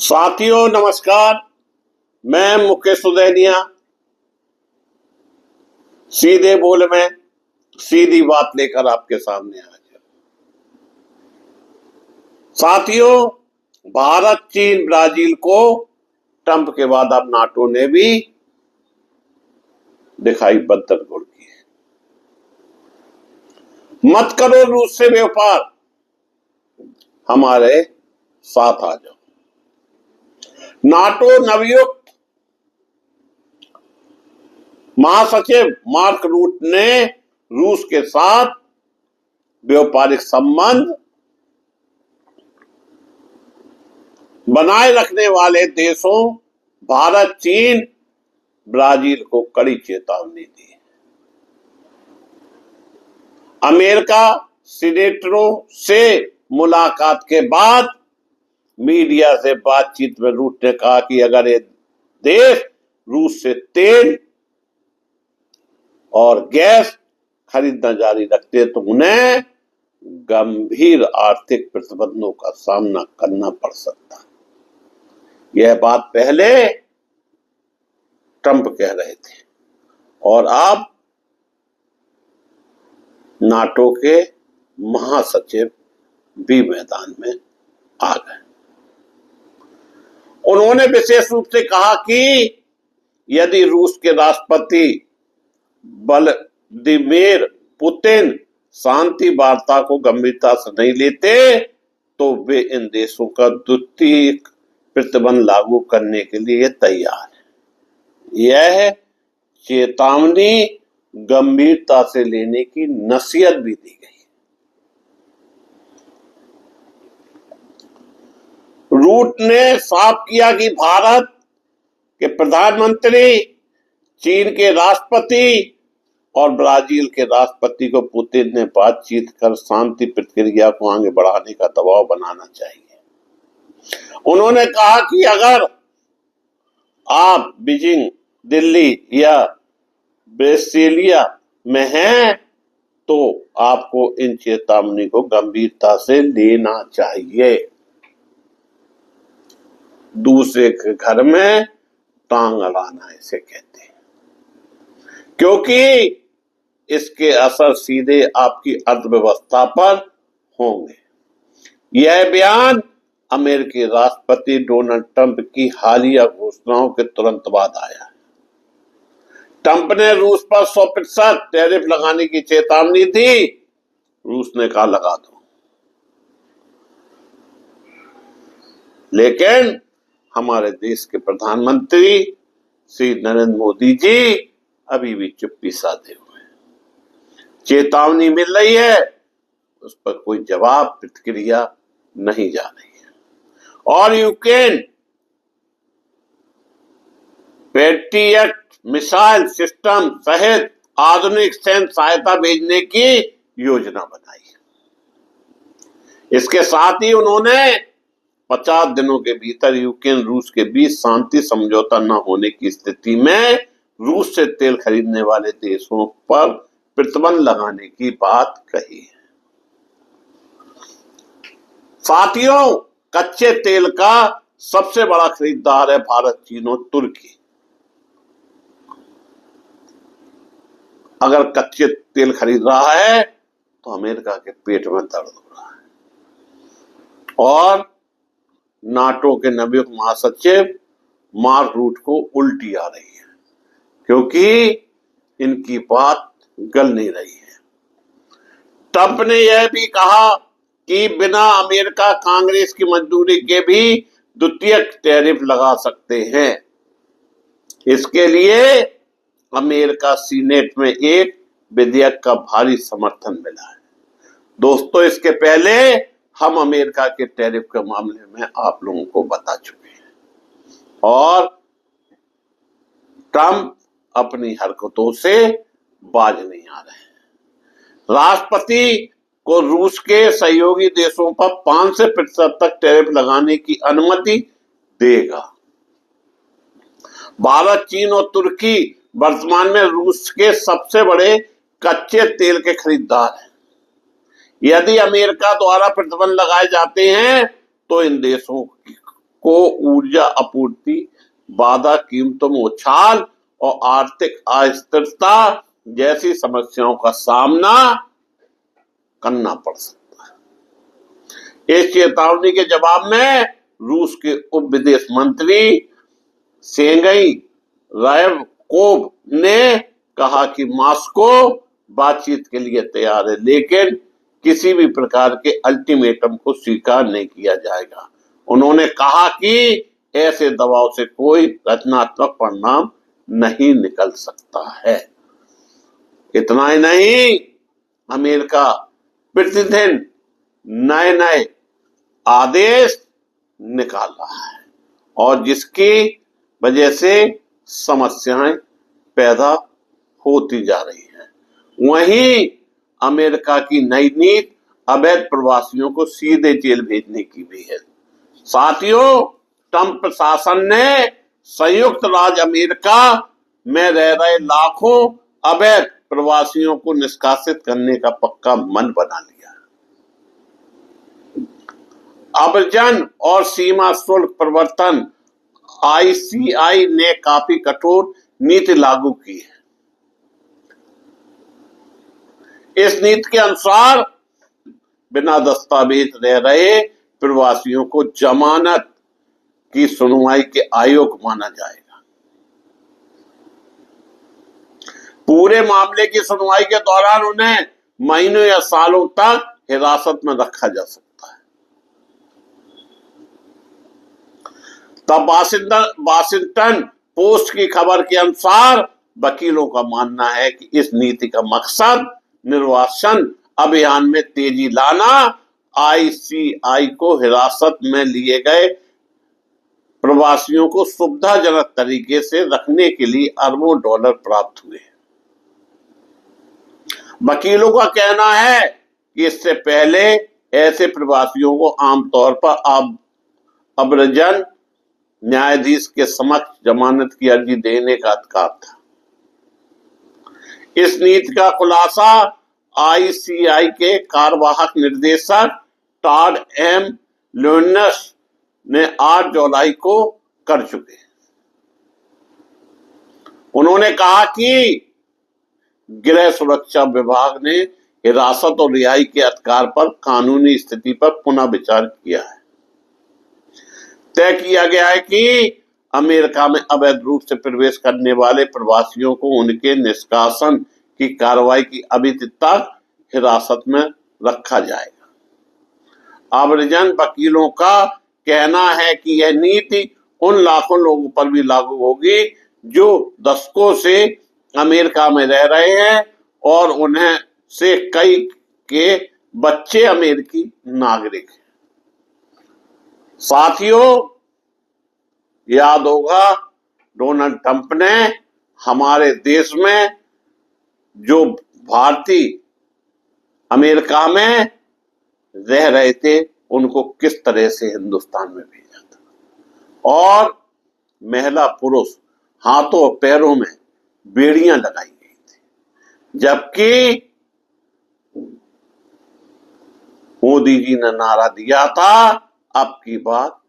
साथियों नमस्कार। मैं मुकेश सुदैनिया सीधे बोल में सीधी बात लेकर आपके सामने हाजिर। साथियों, भारत चीन ब्राजील को ट्रंप के बाद अब नाटो ने भी दिखाई बद्दत गुड़ की है। मत करो रूस से व्यापार, हमारे साथ आ जाओ। नाटो नवयुक्त महासचिव मार्क रूट ने रूस के साथ व्यापारिक संबंध बनाए रखने वाले देशों भारत, चीन, ब्राजील को कड़ी चेतावनी दी। अमेरिका सीनेटरों से मुलाकात के बाद मीडिया से बातचीत में रूट ने कहा कि अगर ये देश रूस से तेल और गैस खरीदना जारी रखते तो उन्हें गंभीर आर्थिक प्रतिबंधों का सामना करना पड़ सकता। यह बात पहले ट्रंप कह रहे थे और अब नाटो के महासचिव भी मैदान में आ गए। उन्होंने विशेष रूप से कहा कि यदि रूस के राष्ट्रपति व्लादिमीर पुतिन शांति वार्ता को गंभीरता से नहीं लेते तो वे इन देशों का द्वितीय प्रतिबंध लागू करने के लिए तैयार है। यह चेतावनी गंभीरता से लेने की नसीहत भी दी गई। रूट ने साफ किया कि भारत के प्रधानमंत्री, चीन के राष्ट्रपति और ब्राजील के राष्ट्रपति को पुतिन ने बातचीत कर शांति प्रक्रिया को आगे बढ़ाने का दबाव बनाना चाहिए। उन्होंने कहा कि अगर आप बीजिंग, दिल्ली या ब्रसीलिया में हैं तो आपको इन चेतावनी को गंभीरता से लेना चाहिए। दूसरे के घर में टांग अड़ाना इसे कहते हैं, क्योंकि इसके असर सीधे आपकी अर्थव्यवस्था पर होंगे। यह बयान अमेरिकी राष्ट्रपति डोनाल्ड ट्रंप की हालिया घोषणाओं के तुरंत बाद आया। ट्रंप ने रूस पर 100% टैरिफ लगाने की चेतावनी दी। रूस ने कहा लगा दो, लेकिन हमारे देश के प्रधानमंत्री श्री नरेंद्र मोदी जी अभी भी चुप्पी साधे हुए हैं। चेतावनी मिल रही है, उस पर कोई जवाब प्रतिक्रिया नहीं जा रही है। और यूक्रेन पेट्रियट मिसाइल सिस्टम सहित आधुनिक सैन्य सहायता भेजने की योजना बनाई है। इसके साथ ही उन्होंने 50 दिनों के भीतर यूक्रेन रूस के बीच शांति समझौता न होने की स्थिति में रूस से तेल खरीदने वाले देशों पर प्रतिबंध लगाने की बात कही है। साथियों, कच्चे तेल का सबसे बड़ा खरीदार है भारत, चीन और तुर्की। अगर कच्चे तेल खरीद रहा है तो अमेरिका के पेट में दर्द हो रहा है। और नाटो के नवयुक्त महासचिव मार्क रूट को उल्टी आ रही है, क्योंकि इनकी बात गल नहीं रही है। ट्रंप ने यह भी कहा कि बिना अमेरिका कांग्रेस की मंजूरी के भी द्वितीय टैरिफ लगा सकते हैं। इसके लिए अमेरिका सीनेट में एक विधेयक का भारी समर्थन मिला है। दोस्तों, इसके पहले हम अमेरिका के टैरिफ के मामले में आप लोगों को बता चुके हैं और ट्रंप अपनी हरकतों से बाज नहीं आ रहे हैं। राष्ट्रपति को रूस के सहयोगी देशों पर 5% तक टैरिफ लगाने की अनुमति देगा। भारत, चीन और तुर्की वर्तमान में रूस के सबसे बड़े कच्चे तेल के खरीदार हैं। यदि अमेरिका द्वारा प्रतिबंध लगाए जाते हैं तो इन देशों को ऊर्जा आपूर्ति, बाधा, कीमतों में उछाल और आर्थिक अस्थिरता जैसी समस्याओं का सामना करना पड़ सकता है। इस चेतावनी के जवाब में रूस के उप विदेश मंत्री सेर्गेई रायबकोव ने कहा कि मॉस्को बातचीत के लिए तैयार है, लेकिन किसी भी प्रकार के अल्टीमेटम को स्वीकार नहीं किया जाएगा। उन्होंने कहा कि ऐसे दबाव से कोई रचनात्मक परिणाम नहीं निकल सकता है। इतना ही नहीं, अमेरिका प्रतिदिन नए नए आदेश निकाल रहा है और जिसकी वजह से समस्याएं पैदा होती जा रही हैं। वहीं अमेरिका की नई नीति अवैध प्रवासियों को सीधे जेल भेजने की भी है। साथियों, ट्रंप प्रशासन ने संयुक्त राज्य अमेरिका में रह रहे लाखों अवैध प्रवासियों को निष्कासित करने का पक्का मन बना लिया। अव्रजन और सीमा शुल्क प्रवर्तन ICI ने काफी कठोर नीति लागू की है। इस नीति के अनुसार बिना दस्तावेज रह रहे प्रवासियों को जमानत की सुनवाई के अयोग्य माना जाएगा। पूरे मामले की सुनवाई के दौरान उन्हें महीनों या सालों तक हिरासत में रखा जा सकता है। तब वाशिंगटन पोस्ट की खबर के अनुसार वकीलों का मानना है कि इस नीति का मकसद निर्वासन अभियान में तेजी लाना, ICI को हिरासत में लिए गए प्रवासियों को सुविधाजनक तरीके से रखने के लिए अरबों डॉलर प्राप्त हुए। वकीलों का कहना है कि इससे पहले ऐसे प्रवासियों को आमतौर पर अव्रजन न्यायाधीश के समक्ष जमानत की अर्जी देने का अधिकार था। इस नीति का खुलासा ICI के कार्यवाहक निदेशक टॉड M. ल्यूनस ने 8 जुलाई को कर चुके हैं। उन्होंने कहा कि गृह सुरक्षा विभाग ने हिरासत और रिहाई के अधिकार पर कानूनी स्थिति पर पुनः विचार किया है। तय किया गया है कि अमेरिका में अवैध रूप से प्रवेश करने वाले प्रवासियों को उनके निष्कासन की कार्रवाई की अवधि तक हिरासत में रखा जाएगा। अव्रजन वकीलों का कहना है कि यह नीति उन लाखों लोगों पर भी लागू होगी जो दशकों से अमेरिका में रह रहे हैं और उन्हें से कई के बच्चे अमेरिकी नागरिक हैं। साथियों, याद होगा डोनाल्ड ट्रंप ने हमारे देश में जो भारतीय अमेरिका में रह रहे थे उनको किस तरह से हिंदुस्तान में भेजा था और महिला पुरुष हाथों और पैरों में बेड़ियां लगाई गई थी, जबकि मोदी जी ने नारा दिया था अब की बात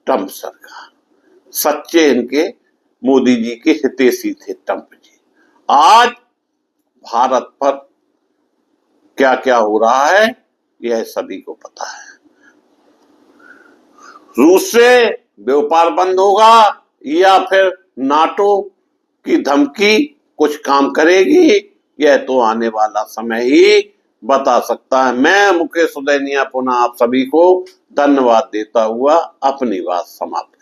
ट्रंप सरकार। सच्चे इनके मोदी जी के हितैषी थे ट्रंप जी। आज भारत पर क्या क्या हो रहा है यह सभी को पता है। रूस से व्यापार बंद होगा या फिर नाटो की धमकी कुछ काम करेगी, यह तो आने वाला समय ही बता सकता है। मैं मुकेश सुदैनिया पुनः आप सभी को धन्यवाद देता हुआ अपनी बात समाप्त